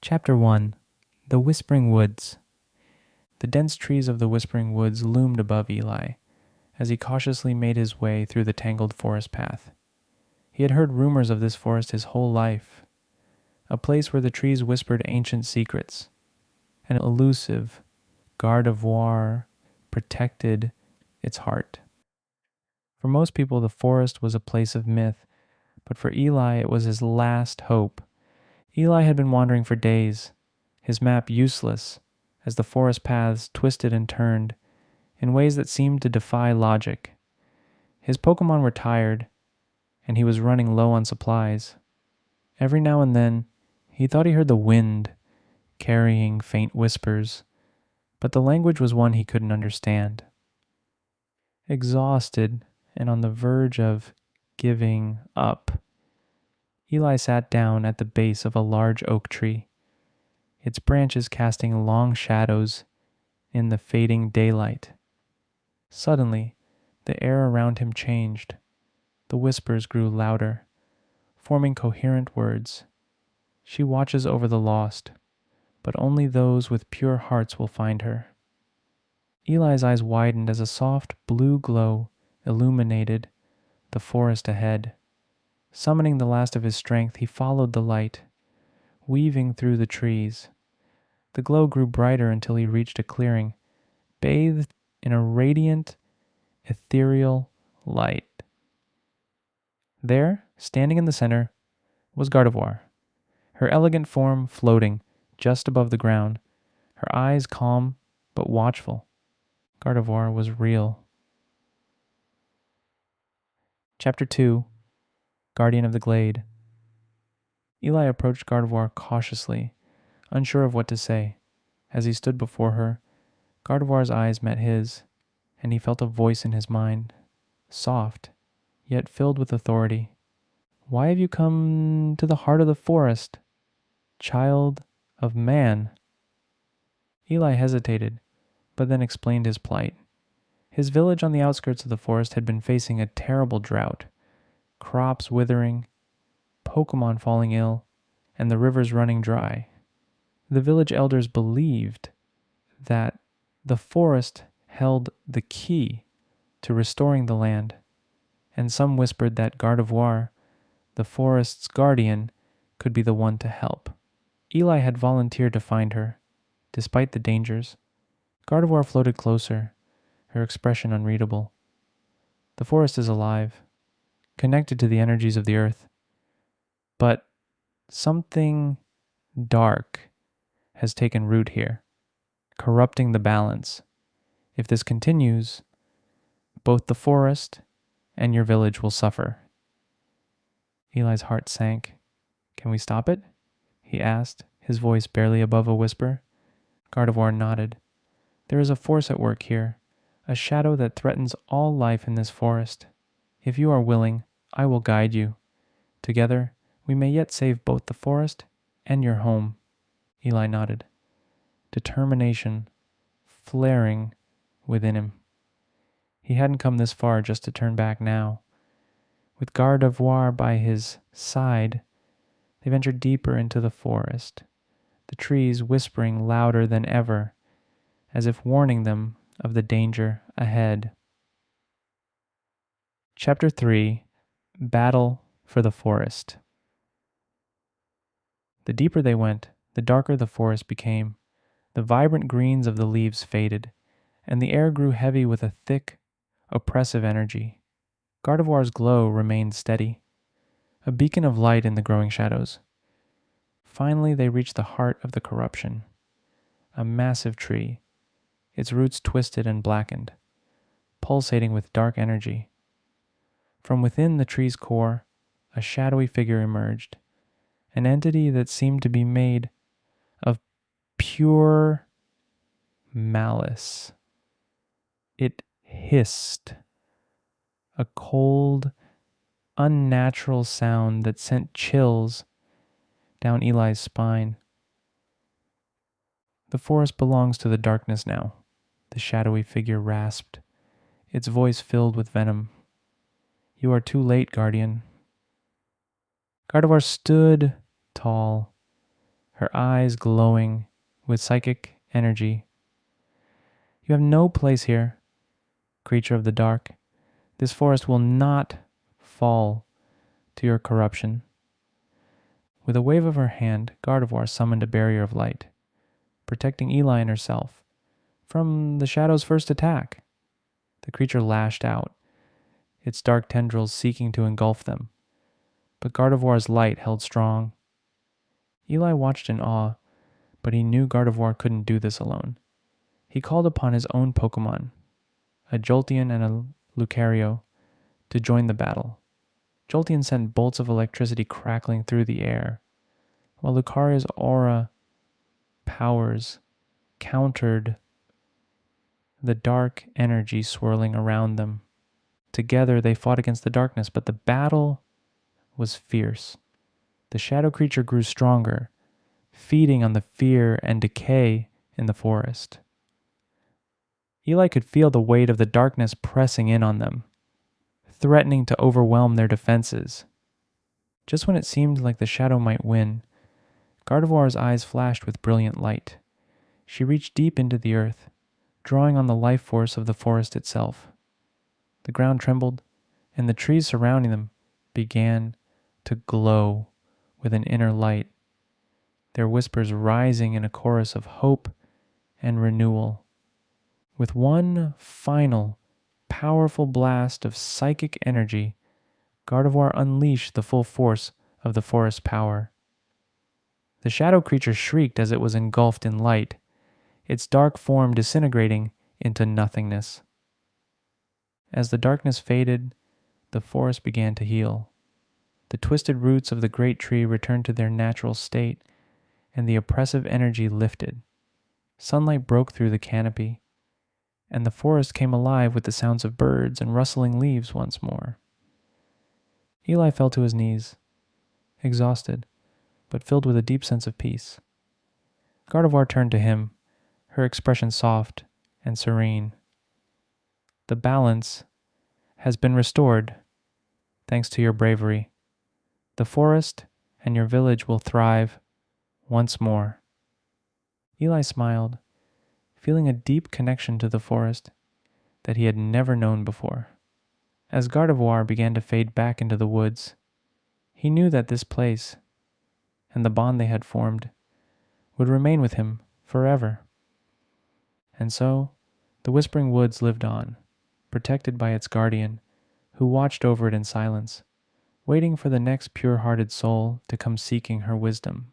Chapter 1. The Whispering Woods. The dense trees of the Whispering Woods loomed above Eli, as he cautiously made his way through the tangled forest path. He had heard rumors of this forest his whole life, a place where the trees whispered ancient secrets. An elusive Gardevoir protected its heart. For most people, the forest was a place of myth, but for Eli it was his last hope. Eli had been wandering for days, his map useless, as the forest paths twisted and turned in ways that seemed to defy logic. His Pokemon were tired, and he was running low on supplies. Every now and then, he thought he heard the wind carrying faint whispers, but the language was one he couldn't understand. Exhausted and on the verge of giving up, Eli sat down at the base of a large oak tree, its branches casting long shadows in the fading daylight. Suddenly, the air around him changed. The whispers grew louder, forming coherent words. She watches over the lost, but only those with pure hearts will find her. Eli's eyes widened as a soft blue glow illuminated the forest ahead. Summoning the last of his strength, he followed the light, weaving through the trees. The glow grew brighter until he reached a clearing, bathed in a radiant, ethereal light. There, standing in the center, was Gardevoir, her elegant form floating just above the ground, her eyes calm but watchful. Gardevoir was real. Chapter 2. Guardian of the Glade. Eli approached Gardevoir cautiously, unsure of what to say. As he stood before her, Gardevoir's eyes met his, and he felt a voice in his mind, soft, yet filled with authority. "Why have you come to the heart of the forest, child of man?" Eli hesitated, but then explained his plight. His village on the outskirts of the forest had been facing a terrible drought, crops withering, Pokemon falling ill, and the rivers running dry. The village elders believed that the forest held the key to restoring the land, and some whispered that Gardevoir, the forest's guardian, could be the one to help. Eli had volunteered to find her, despite the dangers. Gardevoir floated closer, her expression unreadable. The forest is alive, connected to the energies of the earth, but something dark has taken root here, corrupting the balance. If this continues, both the forest and your village will suffer. Eli's heart sank. "Can we stop it?" he asked, his voice barely above a whisper. Gardevoir nodded. "There is a force at work here, a shadow that threatens all life in this forest. If you are willing, I will guide you. Together, we may yet save both the forest and your home." Eli nodded, determination flaring within him. He hadn't come this far just to turn back now. With Gardevoir by his side, they ventured deeper into the forest, the trees whispering louder than ever, as if warning them of the danger ahead. Chapter 3. Battle for the Forest. The deeper they went, the darker the forest became. The vibrant greens of the leaves faded, and the air grew heavy with a thick, oppressive energy. Gardevoir's glow remained steady, a beacon of light in the growing shadows. Finally, they reached the heart of the corruption, a massive tree, its roots twisted and blackened, pulsating with dark energy. From within the tree's core, a shadowy figure emerged, an entity that seemed to be made of pure malice. It hissed, a cold, unnatural sound that sent chills down Eli's spine. "The forest belongs to the darkness now," the shadowy figure rasped, its voice filled with venom. "You are too late, Guardian." Gardevoir stood tall, her eyes glowing with psychic energy. You have no place here, creature of the dark. This forest will not fall to your corruption. With a wave of her hand, Gardevoir summoned a barrier of light, protecting Eli and herself from the shadow's first attack. The creature lashed out, its dark tendrils seeking to engulf them, but Gardevoir's light held strong. Eli watched in awe, but he knew Gardevoir couldn't do this alone. He called upon his own Pokemon, a Jolteon and a Lucario, to join the battle. Jolteon sent bolts of electricity crackling through the air, while Lucario's aura powers countered the dark energy swirling around them. Together they fought against the darkness, but the battle was fierce. The shadow creature grew stronger, feeding on the fear and decay in the forest. Eli could feel the weight of the darkness pressing in on them, threatening to overwhelm their defenses. Just when it seemed like the shadow might win, Gardevoir's eyes flashed with brilliant light. She reached deep into the earth, drawing on the life force of the forest itself. The ground trembled, and the trees surrounding them began to glow with an inner light, their whispers rising in a chorus of hope and renewal. With one final, powerful blast of psychic energy, Gardevoir unleashed the full force of the forest's power. The shadow creature shrieked as it was engulfed in light, its dark form disintegrating into nothingness. As the darkness faded, the forest began to heal. The twisted roots of the great tree returned to their natural state, and the oppressive energy lifted. Sunlight broke through the canopy, and the forest came alive with the sounds of birds and rustling leaves once more. Eli fell to his knees, exhausted, but filled with a deep sense of peace. Gardevoir turned to him, her expression soft and serene. The balance has been restored, thanks to your bravery. The forest and your village will thrive once more. Eli smiled, feeling a deep connection to the forest that he had never known before. As Gardevoir began to fade back into the woods, he knew that this place and the bond they had formed would remain with him forever. And so, the Whispering Woods lived on, protected by its guardian, who watched over it in silence, waiting for the next pure-hearted soul to come seeking her wisdom.